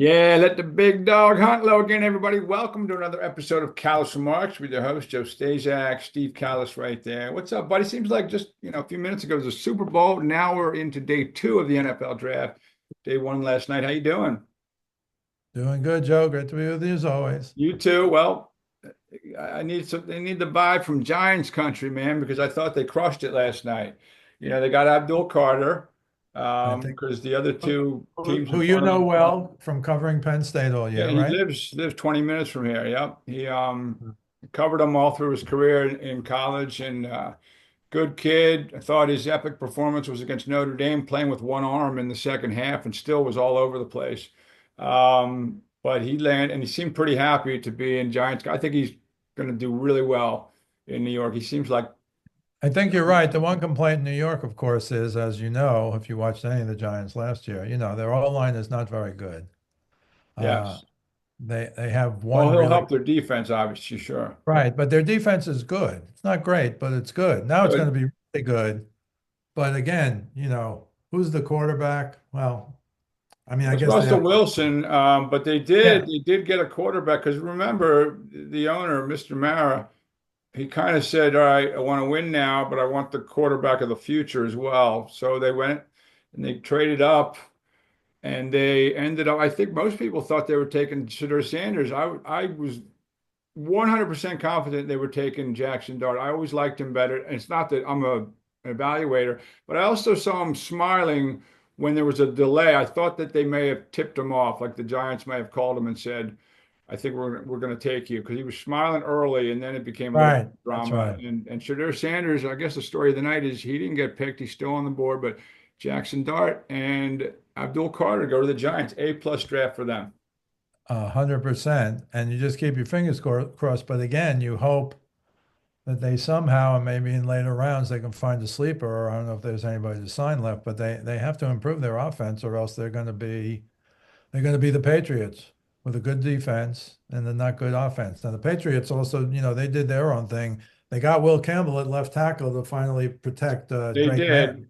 Yeah, let the big dog hunt. Hello again, everybody. Welcome to another episode of Kallas Remarks with your host, Joe Staszak, Steve Kallas right there. What's up, buddy? Seems like just, a few minutes ago was a Super Bowl. Now we're into day two of the NFL draft. Day one last night. How you doing? Doing good, Joe. Great to be with you as always. You too? Well, they need the vibe from Giants country, man, because I thought they crushed it last night. They got Abdul Carter, I think because the other two teams who in you front of know them. well from covering Penn State all Yeah, year, he right? lives 20 minutes from here. Yep. He covered him all through his career in college and good kid. I thought his epic performance was against Notre Dame, playing with one arm in the second half and still was all over the place. But he landed and he seemed pretty happy to be in Giants. I think he's going to do really well in New York. He seems like I think you're right. The one complaint in New York, of course, is, as you know, if you watched any of the Giants last year, their O-line is not very good. Uh, yes. they have Well, one he'll really help their defense, obviously, sure. right, but their defense is good. It's not great, but it's good. Now it's going Good. to be really good. But again, who's the quarterback? Well, I mean, I It's guess they Russell have, Wilson, but they did yeah, they did get a quarterback because remember the owner, Mr. Mara, he kind of said, "All right, I want to win now, but I want the quarterback of the future as well." So they went and they traded up, and they ended up. I think most people thought they were taking Shedeur Sanders. I was 100% confident they were taking Jackson Dart. I always liked him better. And it's not that I'm an evaluator, but I also saw him smiling when there was a delay. I thought that they may have tipped him off, like the Giants may have called him and said, "I think we're going to take you," because he was smiling early, and then it became a little right. That's drama. right. And Shedeur Sanders, I guess the story of the night is he didn't get picked. He's still on the board, but Jackson Dart and Abdul Carter go to the Giants. A plus draft for them. 100%. And you just keep your fingers crossed. But again, you hope that they somehow, and maybe in later rounds, they can find a sleeper, or I don't know if there's anybody to sign left, but they have to improve their offense, or else they're going to be the Patriots with a good defense and a not good offense. Now the Patriots also, they did their own thing. They got Will Campbell at left tackle to finally protect They Drake May. did.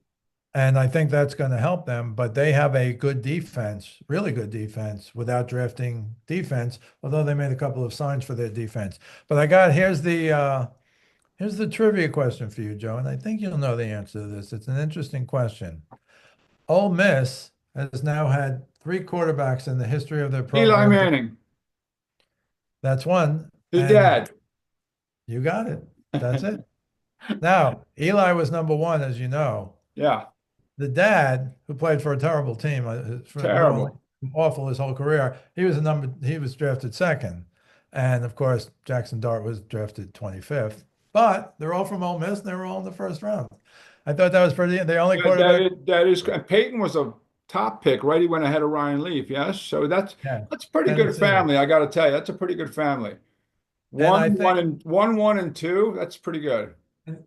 And I think that's going to help them, but they have a good defense, really good defense without drafting defense, although they made a couple of signs for their defense. But here's the trivia question for you, Joe, and I think you'll know the answer to this. It's an interesting question. Ole Miss has now had three quarterbacks in the history of their Eli program. Manning, That's one, his and dad. you got it. That's it. Now, Eli was number one, as you know. Yeah, The dad, who played for a terrible team, for New Orleans, terrible. awful his whole career, he was drafted second. And of course, Jackson Dart was drafted 25th. But they're all from Ole Miss and they were all in the first round. I thought that was the only Yeah, that quarterback. is that is. Peyton was a top pick, right? He went ahead of Ryan Leaf. Yes, so Yeah, that's pretty good Tennessee. family. I got to tell you, that's a pretty good family. And I think One and two. That's pretty good.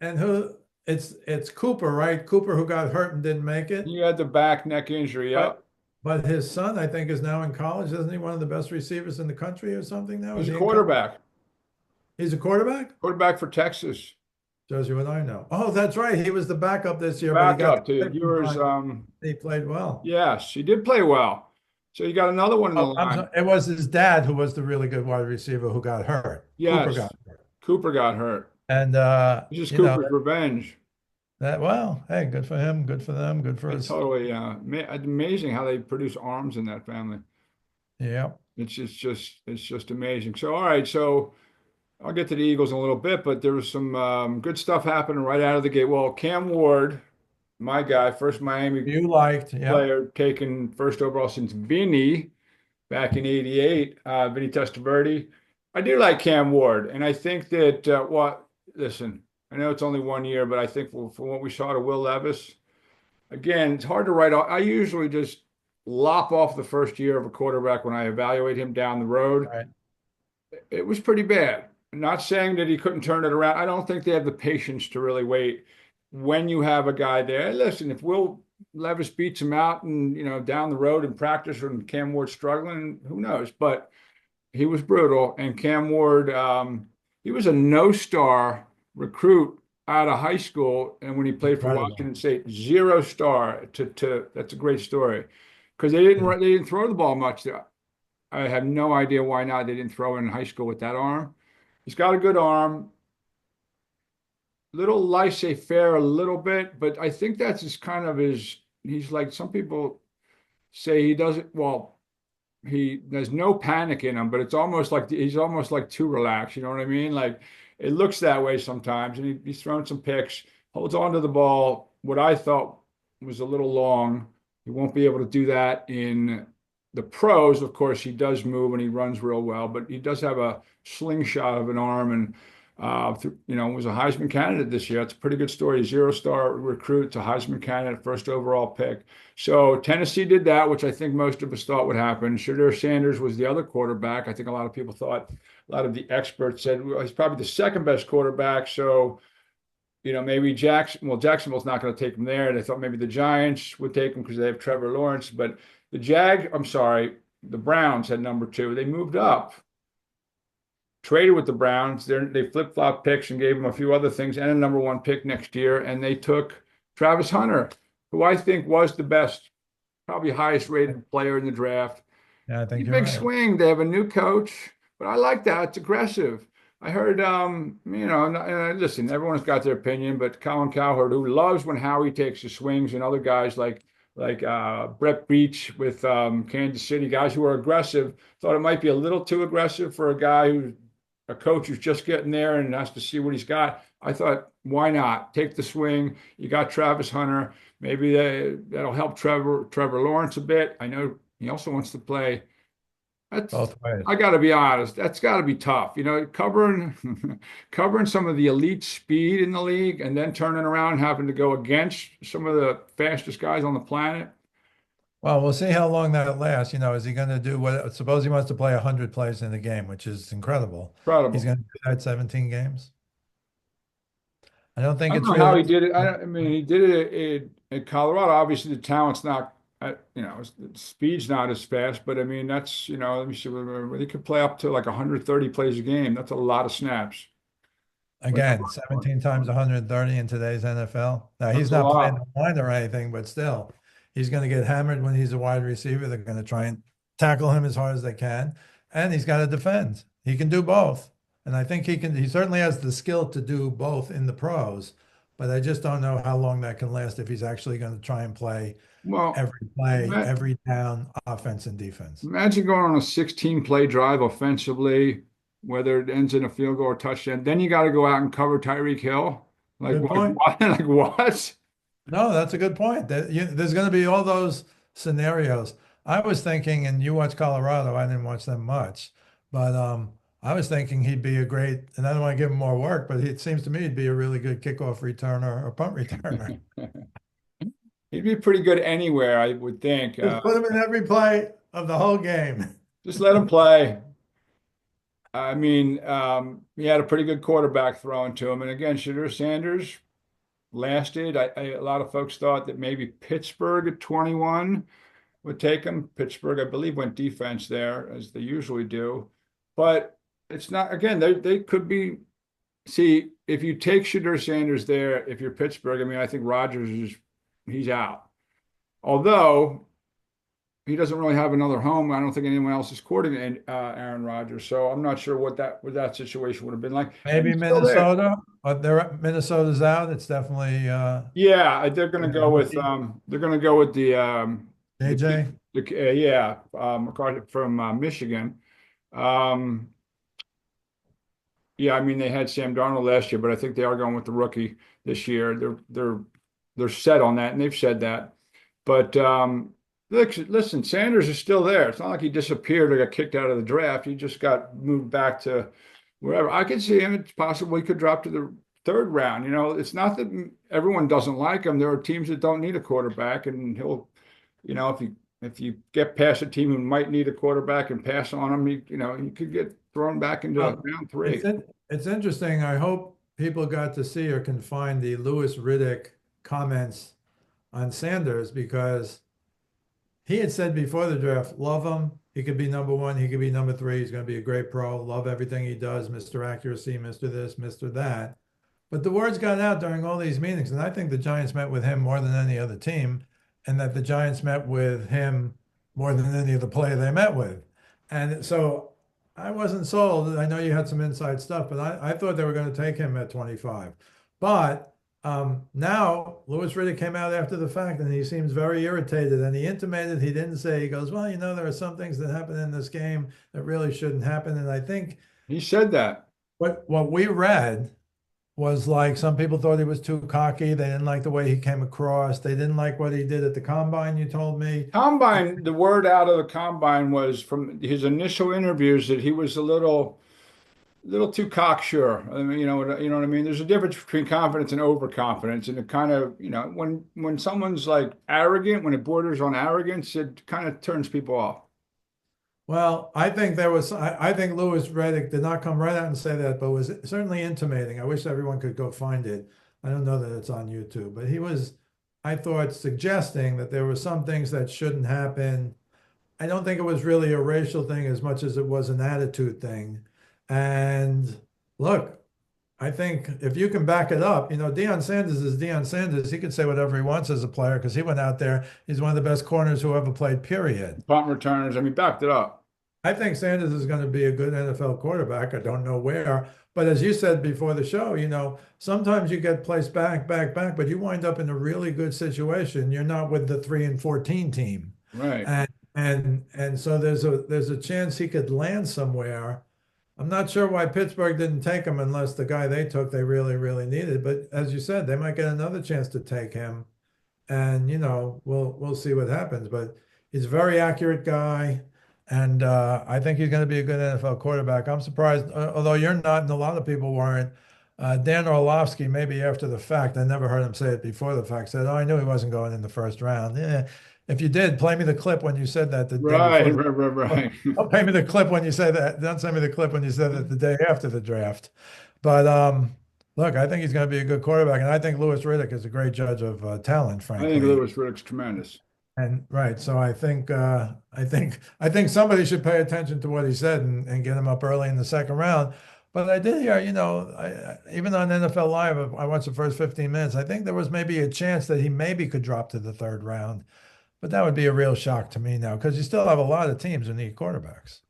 and who it's Cooper, right? Cooper who got hurt and didn't make it. He had the back neck injury. Yep, But but his son, I think, is now in college. Isn't he one of the best receivers in the country or something now? Is he's a he in college? quarterback. He's a quarterback? Quarterback for Texas. Shows you what I know. Oh, that's right. He was the backup this year, but he got Backup to the yours. time. He played well. Yes, he did play well. So you got another one in the Oh, I'm line. sorry. It was his dad who was the really good wide receiver who got hurt. Cooper Yes, got hurt. Cooper got hurt. And This is Cooper's revenge. well, hey, good for him, good for them, good for I us. totally, amazing how they produce arms in that family. Yeah. It's just amazing. So, all right, so I'll get to the Eagles in a little bit, but there was some good stuff happening right out of the gate. Well, Cam Ward, my guy, first Miami You liked, yeah. player taken first overall since Vinny back in '88, Vinny Testaverde. I do like Cam Ward, and I think that listen, I know it's only 1 year, but I think for what we saw to Will Levis. Again, it's hard to write off. I usually just lop off the first year of a quarterback when I evaluate him down the road. Right. It was pretty bad. Not saying that he couldn't turn it around. I don't think they have the patience to really wait when you have a guy there. Listen, if Will Levis beats him out and down the road in practice when Cam Ward's struggling, who knows? But he was brutal. And Cam Ward, he was a no-star recruit out of high school, and when he played for Incredible. Washington State, zero star to that's a great story because Yeah. they didn't throw the ball much there. I have no idea why not. They didn't throw in high school with that arm. He's got a good arm, little laissez-faire a little bit, but I think that's his kind of his. He's like some people say he doesn't. Well, there's no panic in him, but it's almost like he's almost like too relaxed. You know what I mean? Like it looks that way sometimes, and he's throwing some picks, holds on to the ball. What I thought was a little long. He won't be able to do that in the pros. Of course, he does move and he runs real well, but he does have a slingshot of an arm and. Was a Heisman candidate this year. It's a pretty good story. Zero-star recruit to Heisman candidate, first overall pick. So Tennessee did that, which I think most of us thought would happen. Shedeur Sanders was the other quarterback. I think a lot of people thought, a lot of the experts said, well, he's probably the second best quarterback. So, maybe Jacksonville's not going to take him there. They thought maybe the Giants would take him because they have Trevor Lawrence. But the Browns had number two. They moved up, traded with the Browns. They flip-flop picks and gave him a few other things and a number one pick next year. And they took Travis Hunter, who I think was the best, probably highest rated player in the draft. Yeah, I think you're Big right. swing. They have a new coach, but I like that. It's aggressive. I heard, listen, everyone's got their opinion, but Colin Cowherd, who loves when Howie takes the swings, and other guys like Brett Beach with Kansas City, guys who are aggressive, thought it might be a little too aggressive for a coach who's just getting there and has to see what he's got. I thought, why not take the swing? You got Travis Hunter. Maybe that'll help Trevor Lawrence a bit. I know he also wants to play. Both ways. I got to be honest. That's got to be tough. Covering covering some of the elite speed in the league and then turning around and having to go against some of the fastest guys on the planet. Well, we'll see how long that lasts. Is he going to do what? Suppose he wants to play 100 plays in a game, which is incredible. He's Incredible. going to do that 17 games. I don't I think don't it's know how he realistic. did it. I mean, he did it in Colorado. Obviously, the talent's not, speed's not as fast. But I mean, that's let me see. He could play up to like 130 plays a game. That's a lot of snaps. Again, 17 times 130 in today's NFL. Now, he's That's a not playing lot. the line or anything, but still, he's going to get hammered when he's a wide receiver. They're going to try and tackle him as hard as they can, and he's got to defend. He can do both. And I think he certainly has the skill to do both in the pros, but I just don't know how long that can last if he's actually going to try and play Well, every play, ima- every down, offense and defense. imagine going on a 16 play drive offensively, whether it ends in a field goal or touchdown. Then you got to go out and cover Tyreek Hill. Like Good what? point. Like what? No, that's a good point. There's going to be all those scenarios. I was thinking, and you watch Colorado, I didn't watch them much, but I was thinking he'd be a great, and I don't want to give him more work, but it seems to me he'd be a really good kickoff returner or punt returner. He'd be pretty good anywhere, I would think. Just put him in every play of the whole game. Just let him play. I mean, he had a pretty good quarterback throwing to him. And again, Shedeur Sanders lasted. A lot of folks thought that maybe Pittsburgh at 21 would take him. Pittsburgh, I believe, went defense there, as they usually do. But it's not, again, they could be. See, if you take Shedeur Sanders there, if you're Pittsburgh, I mean, I think he's out. Although he doesn't really have another home. I don't think anyone else is courting Aaron Rodgers, so I'm not sure what that situation would have been like. And Maybe he's still there. Minnesota, but Minnesota's out. It's definitely Yeah, they're going to go with rookie, the JJ. yeah, McCarthy from Michigan. Um, yeah, I mean they had Sam Darnold last year, but I think they are going with the rookie this year. They're set on that, and they've said that. But look, listen, Sanders is still there. It's not like he disappeared or got kicked out of the draft. He just got moved back to wherever. I could see him. It's possible he could drop to the third round. It's not that everyone doesn't like him. There are teams that don't need a quarterback, and if you get past a team who might need a quarterback and pass on him, he could get thrown back into Well, round it's three. it's interesting. I hope people got to see or can find the Lewis Riddick comments on Sanders because he had said before the draft, love him. He could be number one. He could be number three. He's going to be a great pro. Love everything he does, Mr. Accuracy, Mr. This, Mr. That. But the word's got out during all these meetings, and I think the Giants met with him more than any other team, and that the Giants met with him more than any other player they met with. And so I wasn't sold. I know you had some inside stuff, but I thought they were going to take him at 25. But now Louis Riddick came out after the fact and he seems very irritated. And he intimated, he didn't say, he goes, well, there are some things that happen in this game that really shouldn't happen. And I think He said that. what we read was like some people thought he was too cocky. They didn't like the way he came across. They didn't like what he did at the combine, you told me. Combine, the word out of the combine was from his initial interviews that he was a little too cocksure. I mean, you know what I mean? There's a difference between confidence and overconfidence, and it kind of, when someone's like arrogant, when it borders on arrogance, it kind of turns people off. Well, I think I think Louis Riddick did not come right out and say that, but was certainly intimating. I wish everyone could go find it. I don't know that it's on YouTube, but he was, I thought, suggesting that there were some things that shouldn't happen. I don't think it was really a racial thing as much as it was an attitude thing. And look, I think if you can back it up, Deion Sanders is Deion Sanders. He can say whatever he wants as a player because he went out there. He's one of the best corners who ever played, period. Punt returners, I mean, backed it up. I think Sanders is going to be a good NFL quarterback. I don't know where, but as you said before the show, sometimes you get placed back, but you wind up in a really good situation. You're not with the 3-14 team, Right. and so there's a chance he could land somewhere. I'm not sure why Pittsburgh didn't take him unless the guy they took they really really needed. But as you said, they might get another chance to take him, and we'll see what happens. But he's a very accurate guy, and I think he's going to be a good NFL quarterback. I'm surprised, although you're not, and a lot of people weren't. Dan Orlovsky, maybe after the fact, I never heard him say it before the fact, said, "Oh, I knew he wasn't going in the first round." Yeah, if you did, play me the clip when you said that the day Right, before. right. Don't play me the clip when you say that. Don't send me the clip when you said that the day after the draft. But look, I think he's going to be a good quarterback, and I think Louis Riddick is a great judge of talent, I think frankly. Lewis Riddick's tremendous. And right, so I think somebody should pay attention to what he said and get him up early in the second round. But I did hear, even on NFL Live, I watched the first 15 minutes. I think there was maybe a chance that he maybe could drop to the third round, but that would be a real shock to me now because you still have a lot of teams who need quarterbacks.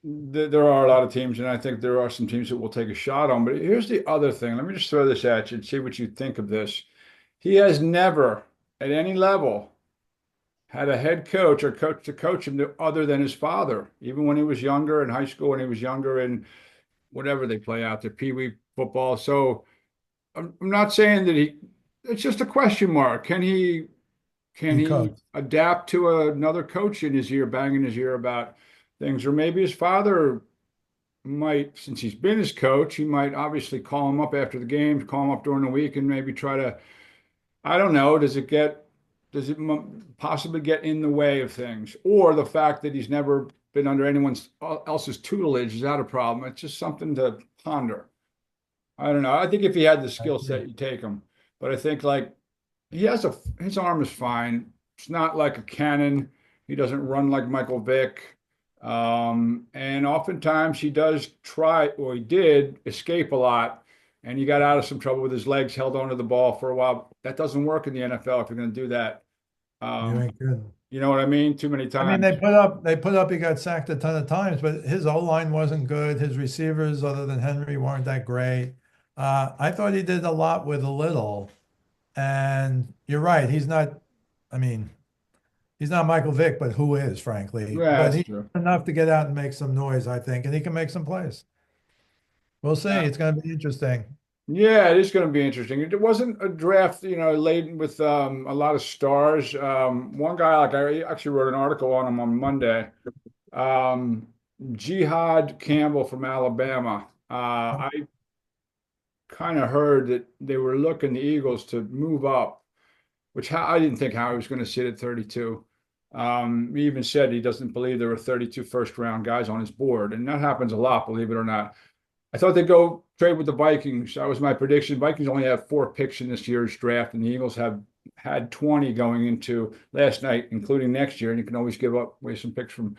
There are a lot of teams, and I think there are some teams that will take a shot on. But here's the other thing. Let me just throw this at you and see what you think of this. He has never, at any level, had a head coach or coach to coach him other than his father, even when he was younger in high school, when he was younger in whatever they play out there, Pee Wee football. So I'm not saying that it's just a question mark. Can He he could. adapt to another coach in his ear, banging his ear about things? Or maybe his father might, since he's been his coach, he might obviously call him up after the games, call him up during the week, and maybe try to, I don't know, does it possibly get in the way of things? Or the fact that he's never been under anyone else's tutelage, is that a problem? It's just something to ponder. I don't know. I think if he had the I skill agree. set, you take him. But I think like his arm is fine. It's not like a cannon. He doesn't run like Michael Vick. And oftentimes he does try, or he did escape a lot, and he got out of some trouble with his legs held onto the ball for a while. That doesn't work in the NFL if you're going to do that. You Um, ain't good. you know what I mean? Too many I mean, times. he got sacked a ton of times, but his O line wasn't good. His receivers, other than Henry, weren't that great. I thought he did a lot with a little. And you're right. I mean, he's not Michael Vick, but who is, frankly. Yeah, But that's he's true. enough to get out and make some noise, I think, and he can make some plays. We'll see. Yeah. It's going to be interesting. Yeah, it is going to be interesting. It wasn't a draft, laden with a lot of stars. One guy, like I actually wrote an article on him on Monday. Um, Jihad Campbell from Alabama. I kind of heard that they were looking the Eagles to move up, which I didn't think Howie was going to sit at 32. He even said he doesn't believe there were 32 first round guys on his board, and that happens a lot, believe it or not. I thought they'd go trade with the Vikings. That was my prediction. Vikings only have 4 picks in this year's draft, and the Eagles have had 20 going into last night, including next year. And you can always give away some picks from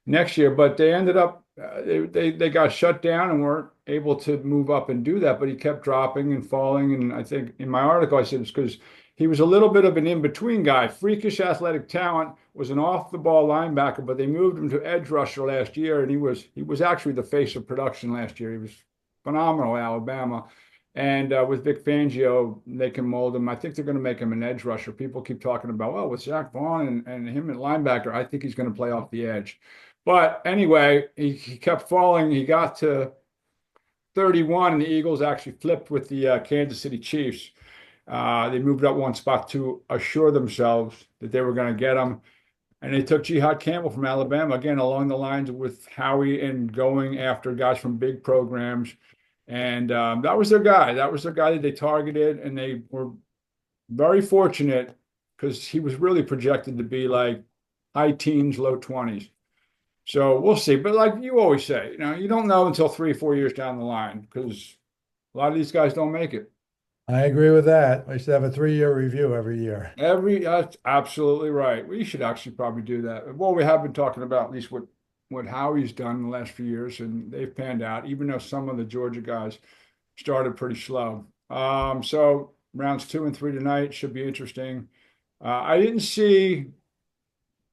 next year. But they ended up they got shut down and weren't able to move up and do that. But he kept dropping and falling. And I think in my article I said it's because he was a little bit of an in-between guy. Freakish athletic talent, was an off-the-ball linebacker, but they moved him to edge rusher last year, and he was actually the face of production last year. He was phenomenal at Alabama. And with Vic Fangio, they can mold him. I think they're going to make him an edge rusher. People keep talking about, well, with Zach Vaughn and him at linebacker, I think he's going to play off the edge. But anyway, he kept falling. He got to 31, and the Eagles actually flipped with the Kansas City Chiefs. They moved up one spot to assure themselves that they were going to get him. And they took Jihad Campbell from Alabama, again, along the lines with Howie and going after guys from big programs. And that was their guy. That was their guy that they targeted. And they were very fortunate because he was really projected to be like high teens, low 20s. So we'll see. But like you always say, you don't know until 3 or 4 years down the line because a lot of these guys don't make it. I agree with that. We should have a 3-year review every year. That's absolutely right. We should actually probably do that. Well, we have been talking about at least what Howie's done in the last few years, and they've panned out, even though some of the Georgia guys started pretty slow. So rounds 2 and 3 tonight should be interesting. I didn't see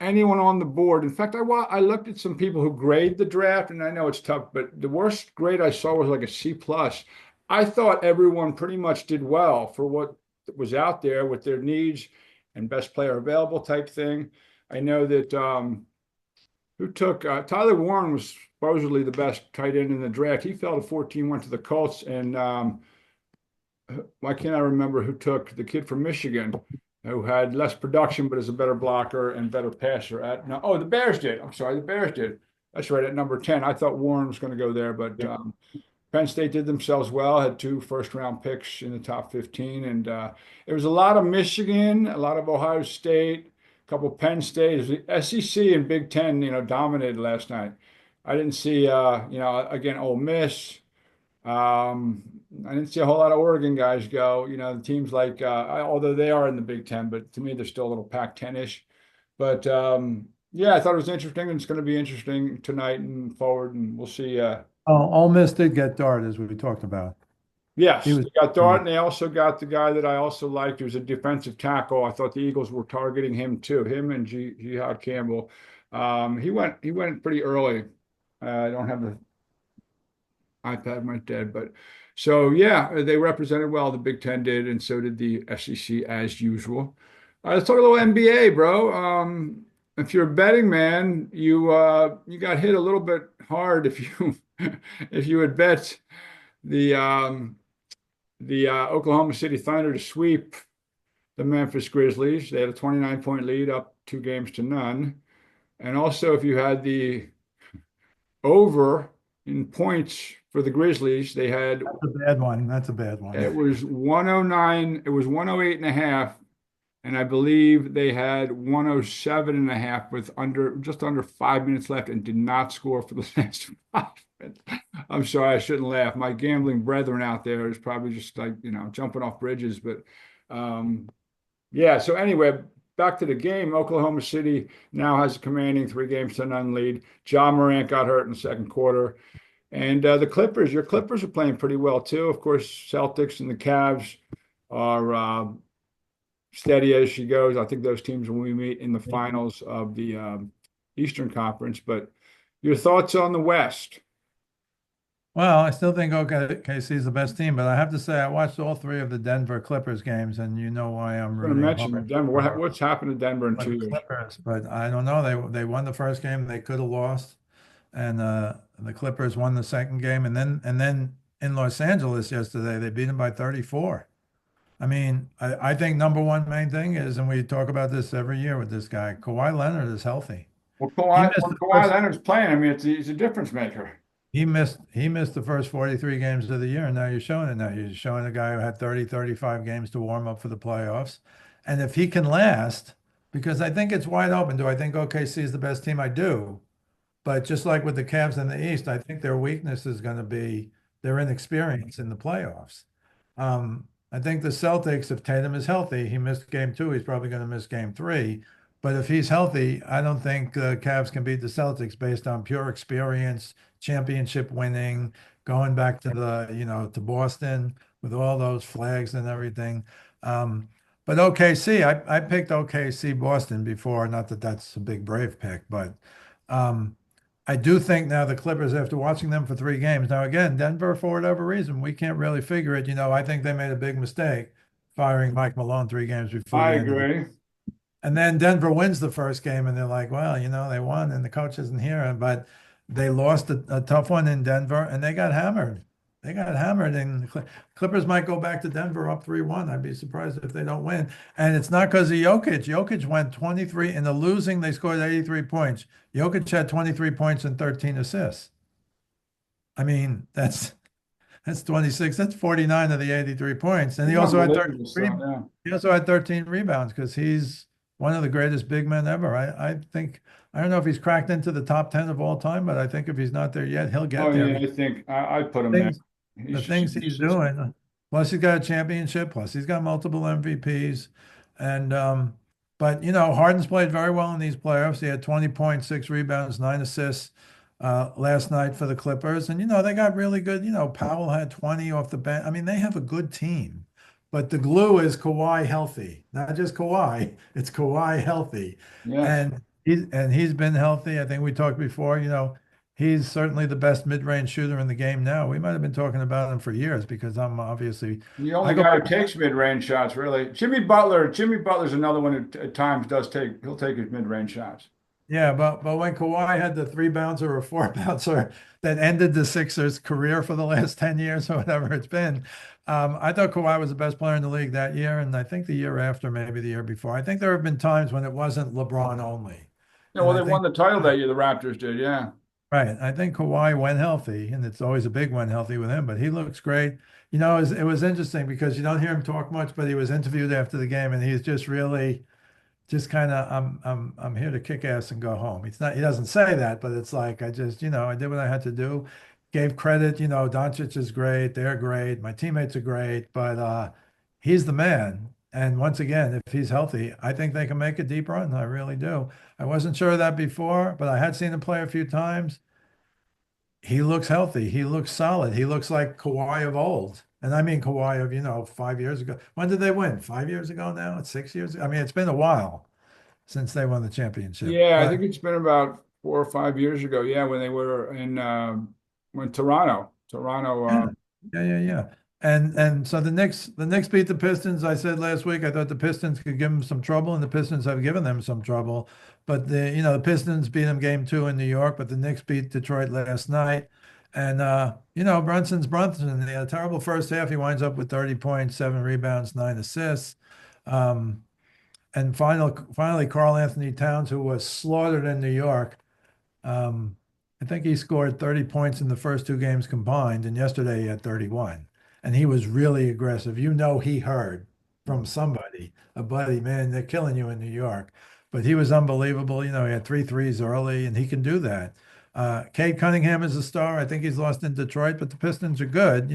anyone on the board. In fact, I looked at some people who grade the draft, and I know it's tough, but the worst grade I saw was like a C plus. I thought everyone pretty much did well for what was out there with their needs and best player available type thing. I know that who took Tyler Warren was supposedly the best tight end in the draft. He fell to 14, went to the Colts, and why can't I remember who took the kid from Michigan who had less production but is a better blocker and better passer at no, oh, the Bears did. I'm sorry, the Bears did. That's right, at number 10. I thought Warren was going to go there, but Penn State did themselves well, had 2 first-round picks in the top 15. And there was a lot of Michigan, a lot of Ohio State, a couple of Penn State. The SEC and Big Ten, dominated last night. I didn't see, again, Ole Miss. I didn't see a whole lot of Oregon guys go. The teams like, although they are in the Big Ten, but to me, they're still a little Pac-10-ish. But yeah, I thought it was interesting, and it's going to be interesting tonight and forward, and we'll see. Oh, Ole Miss did get Dart, as we talked about. He Yes, was. they got Dart, and they also got the guy that I also liked, who's a defensive tackle. I thought the Eagles were targeting him too, him and Jihad Campbell. He went pretty early. I don't have the iPad, went dead, but so yeah, they represented well. The Big Ten did, and so did the SEC as usual. Let's talk a little NBA, bro. If you're a betting man, you got hit a little bit hard if you if you had bet the Oklahoma City Thunder to sweep the Memphis Grizzlies. They had a 29-point lead, up 2 games to none. And also, if you had the over in points for the Grizzlies, they had That's a bad one. That's a bad one. it was 109, it was 108 and a half, and I believe they had 107 and a half with just under 5 minutes left and did not score for the last 5 minutes. I'm sorry, I shouldn't laugh. My gambling brethren out there is probably just like, jumping off bridges. But yeah, so anyway, back to the game. Oklahoma City now has a commanding 3 games to none lead. Ja Morant got hurt in the second quarter. And the Clippers, your Clippers are playing pretty well too. Of course, Celtics and the Cavs are steady as she goes. I think those teams will meet in the finals of the Eastern Conference. But your thoughts on the West? Well, I still think OKC is the best team, but I have to say I watched all 3 of the Denver Clippers games, and you know why I'm I'm going to rooting mention hard Denver. for What's happened to Denver in for 2 the years? Clippers. But I don't know. They won the first game. They could have lost, and the Clippers won the second game, and then in Los Angeles yesterday they beat them by 34. I mean, I think number one main thing is, and we talk about this every year with this guy, Kawhi Leonard is healthy. Well, He Kawhi, missed when the Kawhi first Leonard's playing, I mean, he's a difference maker. he missed the first 43 games of the year, and now you're showing it now. You're showing a guy who had 30, 35 games to warm up for the playoffs. And if he can last, because I think it's wide open. Do I think OKC is the best team? I do. But just like with the Cavs in the East, I think their weakness is going to be their inexperience in the playoffs. I think the Celtics, if Tatum is healthy, he missed game 2, he's probably going to miss game 3. But if he's healthy, I don't think the Cavs can beat the Celtics based on pure experience, championship winning, going back to to Boston with all those flags and everything. But OKC, I picked OKC Boston before. Not that that's a big brave pick, but um, I do think now the Clippers, after watching them for 3 games, now again, Denver, for whatever reason, we can't really figure it. I think they made a big mistake firing Mike Malone 3 games before I the end of the. agree. And then Denver wins the first game, and they're like, well, they won, and the coach isn't here. But they lost a tough one in Denver, and they got hammered. They got hammered, and the Clippers might go back to Denver up 3-1. I'd be surprised if they don't win. And it's not because of Jokic. Jokic went 23 in the losing, they scored 83 points. Jokic had 23 points and 13 assists. I mean, that's 26. That's 49 of the 83 points. And he He's also had unbelievable 13, stuff. Yeah. he also had 13 rebounds because he's one of the greatest big men ever. I think I don't know if he's cracked into the top 10 of all time, but I think if he's not there yet, he'll Oh get there yeah, I because think I put him there. things He's the just things he's doing. Plus, he's got a championship. Plus, he's got multiple MVPs. And but Harden's played very well in these playoffs. He had 20 points, 6 rebounds, 9 assists last night for the Clippers. And they got really good. Powell had 20 off the bench. I mean, they have a good team. But the glue is Kawhi healthy, not just Kawhi. It's Kawhi healthy, yes. and he's been healthy. I think we talked before. He's certainly the best mid-range shooter in the game now. We might have been talking about him for years because The I only go guy who back. takes mid-range shots, really. Jimmy Butler. Jimmy Butler's another one who at times does take. He'll take his mid-range shots. Yeah, but when Kawhi had the 3 bouncer or 4 bouncer that ended the Sixers' career for the last 10 years or whatever it's been, I thought Kawhi was the best player in the league that year. And I think the year after, maybe the year before. I think there have been times when it wasn't LeBron only. Yeah, And well, I they won think, the title that year. The Raptors did. Yeah. right, I think Kawhi went healthy, and it's always a big one healthy with him, but he looks great. It was interesting because you don't hear him talk much, but he was interviewed after the game, and he's just really just kind of I'm here to kick ass and go home. It's not he doesn't say that, but it's like I just I did what I had to do. Gave credit, Doncic is great, they're great, my teammates are great, but he's the man. And once again, if he's healthy, I think they can make a deep run. I really do. I wasn't sure of that before, but I had seen him play a few times. He looks healthy. He looks solid. He looks like Kawhi of old. And I mean Kawhi of, 5 years ago. When did they win? 5 years ago now? It's 6 years. I mean, it's been a while since they won the championship. Yeah, I But think it's been about 4 or 5 years ago. Yeah, when they were in when Toronto. Toronto. yeah, yeah. And so the Knicks beat the Pistons. I said last week I thought the Pistons could give them some trouble, and the Pistons have given them some trouble. But the Pistons beat them game 2 in New York, but the Knicks beat Detroit last night. And Brunson's Brunson. He had a terrible first half. He winds up with 30 points, 7 rebounds, 9 assists. Um, and finally, Carl Anthony Towns, who was slaughtered in New York. Um, I think he scored 30 points in the first 2 games combined, and yesterday he had 31. And he was really aggressive. He heard from somebody, a buddy, man, they're killing you in New York. But he was unbelievable. He had 3 threes early, and he can do that. Cade Cunningham is a star. I think he's lost in Detroit, but the Pistons are good.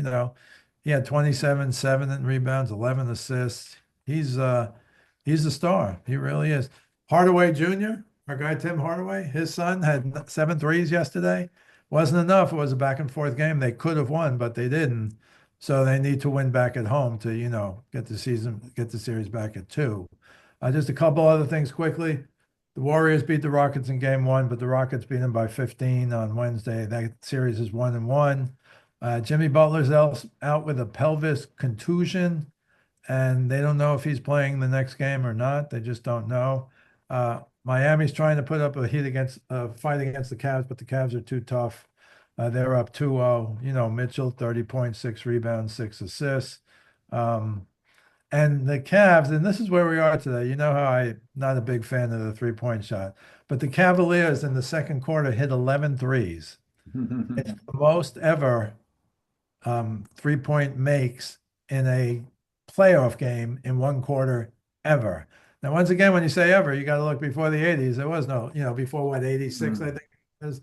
He had 27, 7 rebounds, 11 assists. He's a star. He really is. Hardaway Jr., our guy Tim Hardaway, his son had 7 threes yesterday. Wasn't enough. It was a back and forth game. They could have won, but they didn't. So they need to win back at home to, get the series back at 2. Just a couple other things quickly. The Warriors beat the Rockets in game 1, but the Rockets beat them by 15 on Wednesday. That series is 1-1. Jimmy Butler's out with a pelvis contusion, and they don't know if he's playing the next game or not. They just don't know. Miami's trying to put up a fight against the Cavs, but the Cavs are too tough. They're up 2-0. Mitchell, 30 points, 6 rebounds, 6 assists. And the Cavs, and this is where we are today. You know how I'm not a big fan of the 3-point shot, but the Cavaliers in the second quarter hit 11 threes. It's the most ever 3-point makes in a playoff game in one quarter ever. Now, once again, when you say ever, you got to look before the 80s. There was no, before what, 86, I think it was.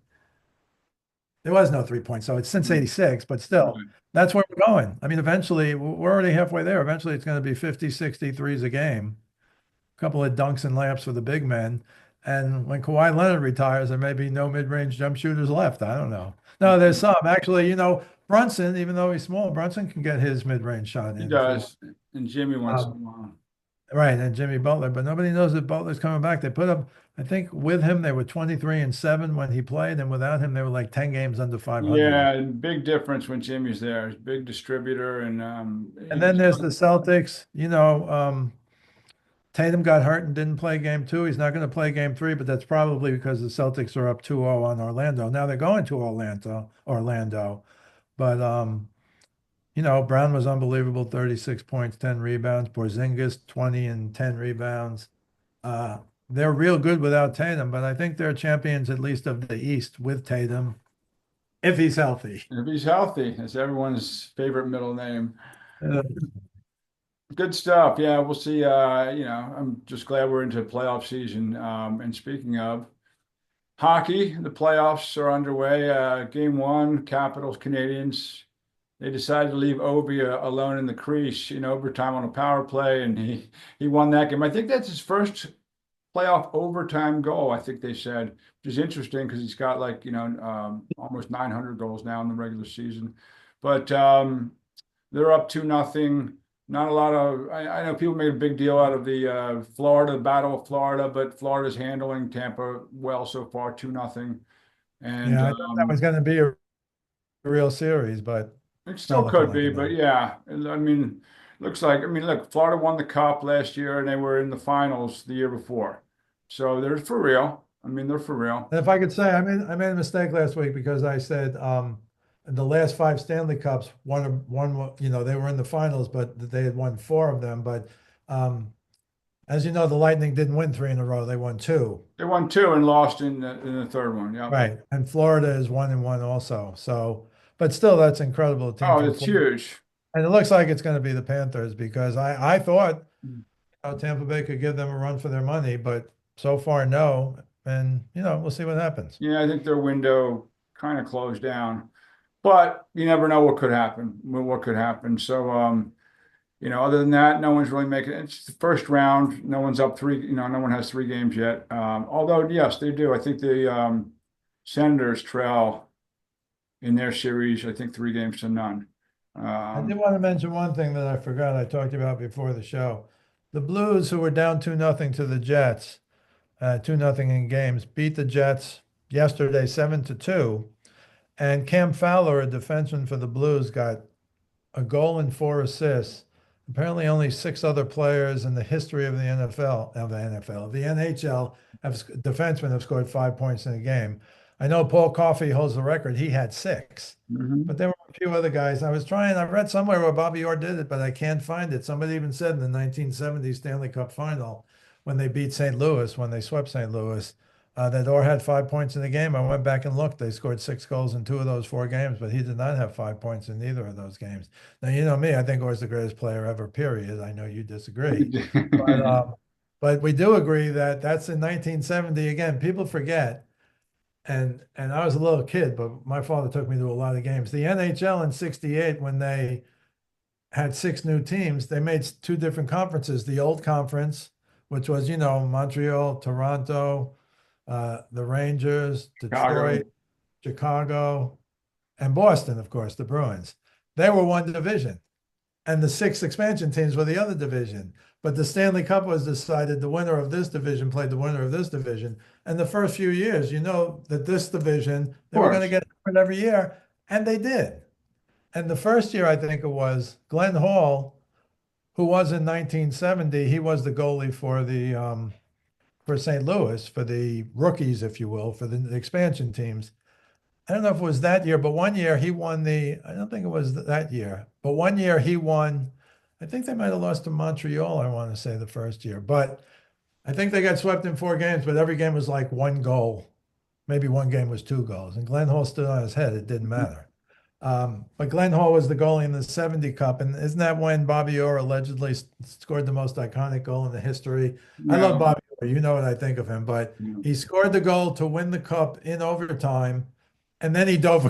There was no 3-point. So it's since 86, but still, Right. that's where we're going. I mean, eventually, we're already halfway there. Eventually, it's going to be 50, 60 threes a game, a couple of dunks and layups for the big men. And when Kawhi Leonard retires, there may be no mid-range jump shooters left. I don't know. No, there's some. Actually, Brunson, even though he's small, Brunson can get his mid-range shot He in if he wants. does, and Jimmy once in a Um, while. right, and Jimmy Butler, but nobody knows that Butler's coming back. They put up, I think with him, they were 23-7 when he played, and without him, they were like 10 games under 500. Yeah, and big difference when Jimmy's there. He's a big distributor, and And then he's there's the Celtics. Tatum got hurt and didn't play game two. He's not going to play game three, but that's probably because the Celtics are up 2-0 on Orlando. Now they're going to Orlando. But Brown was unbelievable, 36 points, 10 rebounds. Porzingis, 20 and 10 rebounds. Uh, they're real good without Tatum, but I think they're champions at least of the East with Tatum if he's healthy. if he's healthy. That's everyone's favorite middle name. Uh, Good stuff. Yeah, we'll see. I'm just glad we're into playoff season. And speaking of hockey, the playoffs are underway. Game one, Capitals, Canadians. They decided to leave Ovi alone in the crease in overtime on a power play, and he won that game. I think that's his first playoff overtime goal, I think they said, which is interesting because he's got like, almost 900 goals now in the regular season. But they're up 2-0. Not a lot of, I know people made a big deal out of the Florida Battle of Florida, but Florida's handling Tampa well so far, 2-0. And yeah, I thought that was going to be a real series, but it it's not still looking could like be, it but now. yeah, I mean, looks like, I mean, look, Florida won the cup last year and they were in the finals the year before. So they're for real. I mean, they're for real. And if I could say, I made a mistake last week because I said the last five Stanley Cups, they were in the finals, but they had won four of them. But as you know, the Lightning didn't win three in a row; they won two. They won two and lost in the third one. Yep. Right, and Florida is 1-1 also. So, but still, that's incredible team Oh, from it's Florida, huge. and it looks like it's going to be the Panthers because I thought Tampa Bay could give them a run for their money, but so far no, and we'll see what happens. Yeah, I think their window kind of closed down, but you never know what could happen. What could happen. So, other than that, no one's really making it. It's the first round. No one's up three. No one has three games yet. Although, yes, they do. I think the Senators trail in their series. I think 3 games to none. I did Um, want to mention one thing that I forgot I talked about before the show. The Blues, who were down 2-0 to the Jets, 2-0 in games, beat the Jets yesterday 7-2. And Cam Fowler, a defenseman for the Blues, got a goal and four assists. Apparently, only six other players in the history of the the NHL, defensemen have scored 5 points in a game. I know Paul Coffey holds the record. He had six, mhm. but there were a few other guys. I read somewhere where Bobby Orr did it, but I can't find it. Somebody even said in the 1970 Stanley Cup final when they beat St. Louis, when they swept St. Louis, that Orr had 5 points in the game. I went back and looked. They scored six goals in two of those four games, but he did not have 5 points in either of those games. Now, you know me, I think Orr's the greatest player ever, period. I know you disagree. But, but we do agree that that's in 1970. Again, people forget. And I was a little kid, but my father took me to a lot of games. The NHL in 68, when they had six new teams, they made two different conferences. The old conference, which was, Montreal, Toronto, the Rangers, Chicago. Detroit, Chicago, and Boston, of course, the Bruins. They were one division. And the six expansion teams were the other division. But the Stanley Cup was decided the winner of this division played the winner of this division. And the first few years, that this division, Of they were going to course. get it every year. And they did. And the first year, I think it was Glenn Hall, who was in 1970, he was the goalie for St. Louis, for the rookies, if you will, for the expansion teams. I don't know if it was that year, but one year he won I don't think it was that year, but one year he won. I think they might have lost to Montreal, I want to say the first year, but I think they got swept in four games, but every game was like one goal. Maybe one game was two goals. And Glenn Hall stood on his head. It didn't matter. But Glenn Hall was the goalie in the 70 Cup. And isn't that when Bobby Orr allegedly scored the most iconic goal in the history? I love No. Bobby Orr. You know what I think of him, but he scored the goal to win the cup in overtime. And then he dove,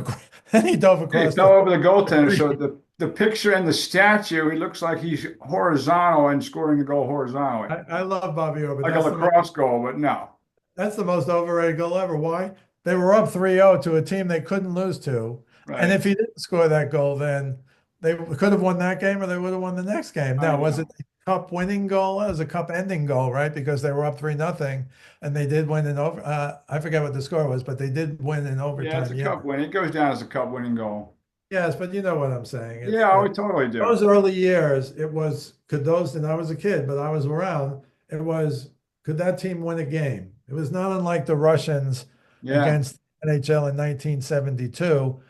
then he dove He across fell the over the goaltender. crease. So the picture and the statue, he looks like he's horizontal and scoring the goal horizontally, I love Bobby Orr, but like a lacrosse goal, but no. that's the most overrated goal ever. Why? They were up 3-0 to a team they couldn't lose to. And Right. if he didn't score that goal, then they could have won that game or they would have won the next game. I Now, was it know. cup winning goal. It was a cup ending goal, right? Because they were up 3-0 and they did win in over. I forget what the score was, but they did win in Yeah, it's overtime. a Yeah. cup win. It goes down as a cup winning goal. Yes, but you know what I'm saying. Yeah, we totally do. Those early years, it was could those, and I was a kid, but I was around. It was could that team win a game? It was not unlike the Russians Yeah, against NHL in 1972.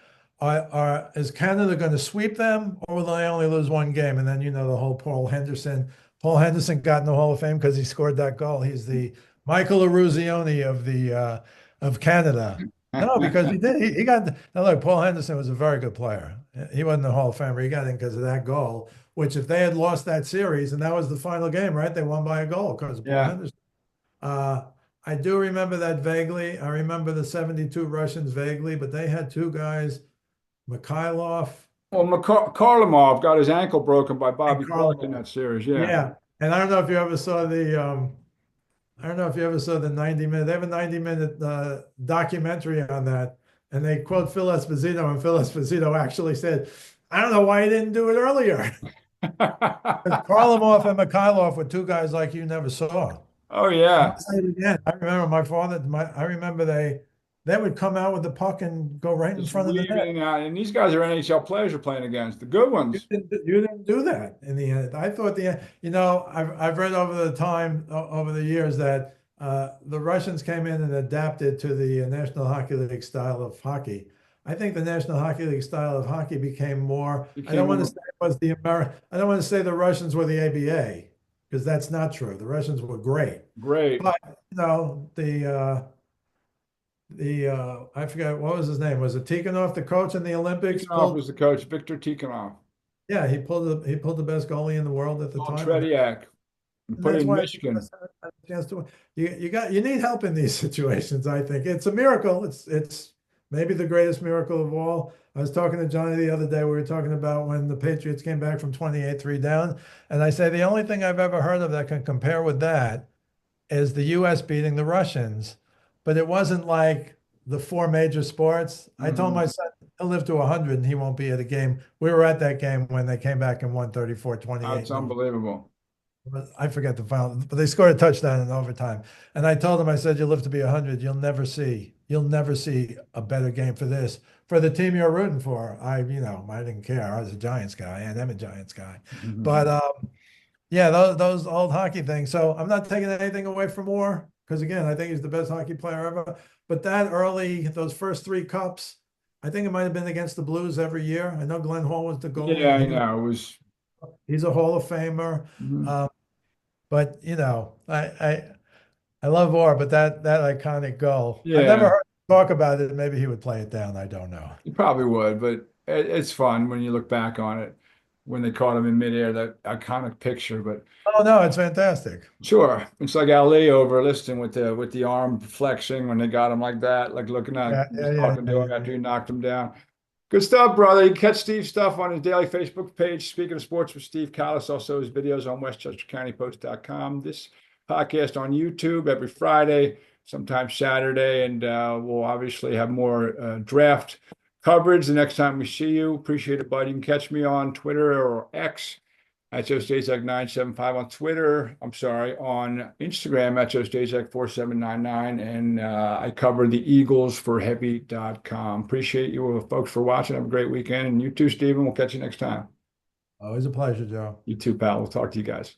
Is Canada going to sweep them, or will they only lose one game? And then you know the whole Paul Henderson. Paul Henderson got in the Hall of Fame because he scored that goal. He's the Michael Eruzione of Canada. No, because he did. He got now. Look, Paul Henderson was a very good player. He wasn't the Hall of Famer. He got in because of that goal. Which, if they had lost that series, and that was the final game, right? They won by a goal because of Paul yeah. Henderson. Uh, I do remember that vaguely. I remember the '72 Russians vaguely, but they had two guys, Mikhailov Well, Karlamov got his ankle broken by and Bobby Clark in Karlov. that series. Yeah. Yeah, and I don't know if you ever saw the. I don't know if you ever saw the 90 minute. They have a 90-minute documentary on that, and they quote Phil Esposito, and Phil Esposito actually said, "I don't know why he didn't do it earlier." Because Karlamov and Mikhailov were two guys like you never saw. Oh And I'll yeah, say it again. I remember my father. I remember they would come out with the puck and go right in just front of the weaving net. in and out. And these guys are NHL players you're playing against, the good ones. You didn't do that in the end. I thought I've read over the time over the years that the Russians came in and adapted to the National Hockey League style of hockey. I think the National Hockey League style of hockey became more. I Became don't want to more say it was the I don't want to say the Russians were the ABA because that's not true. The Russians were great, great. but I forgot what was his name. Was it Tikhonov, the coach in the Olympics? Tikhonov Pulled was the coach, Victor Tikhonov. Yeah, he pulled the best goalie in the world at the On time, and Trediak and put it that's in why the Michigan. US had a chance to win. You need help in these situations. I think it's a miracle. It's maybe the greatest miracle of all. I was talking to Johnny the other day. We were talking about when the Patriots came back from 28-3 down, and I say the only thing I've ever heard of that can compare with that is the U.S. beating the Russians, but it wasn't like the four major sports. I told Mhm. my son he'll live to 100 and he won't be at a game. We were at that game when they came back and won 34-28. That's unbelievable. I forget the final, but they scored a touchdown in overtime. And I told him, I said, "You live to be 100. You'll never see a better game for this, for the team you're rooting for." I didn't care. I was a Giants guy and I'm a Giants guy. But yeah, those old hockey things. So I'm not taking anything away from Moore because again, I think he's the best hockey player ever. But those first three cups, I think it might have been against the Blues every year. I know Glenn Hall was the goalie, Yeah, and I know. It was. he's a Hall of Famer. Mhm. Um, but I love Moore, but that iconic goal, I never Yeah, heard him talk about it. Maybe he would play it down. I don't know. you probably would, but it's fun when you look back on it when they caught him in midair, that iconic picture. But Oh no, it's fantastic. sure, it's like Ali over Liston with the arm flexing when they got him like that, like looking at Yeah, yeah, just yeah, talking yeah, to him yeah, after yeah. he knocked him down. Good stuff, brother. You can catch Steve's stuff on his daily Facebook page. Speaking of sports with Steve Kallas, also his videos on westchestercountypost.com. This podcast on YouTube every Friday, sometimes Saturday, and we'll obviously have more draft coverage the next time we see you. Appreciate it, buddy. You can catch me on Twitter or X at JoeStazak975 on Twitter. I'm sorry, on Instagram at JoeStazak4799. And I cover the Eagles for Heavy.com. Appreciate you folks for watching. Have a great weekend. And you too, Stephen. We'll catch you next time. Always a pleasure, Joe. You too, pal. We'll talk to you guys.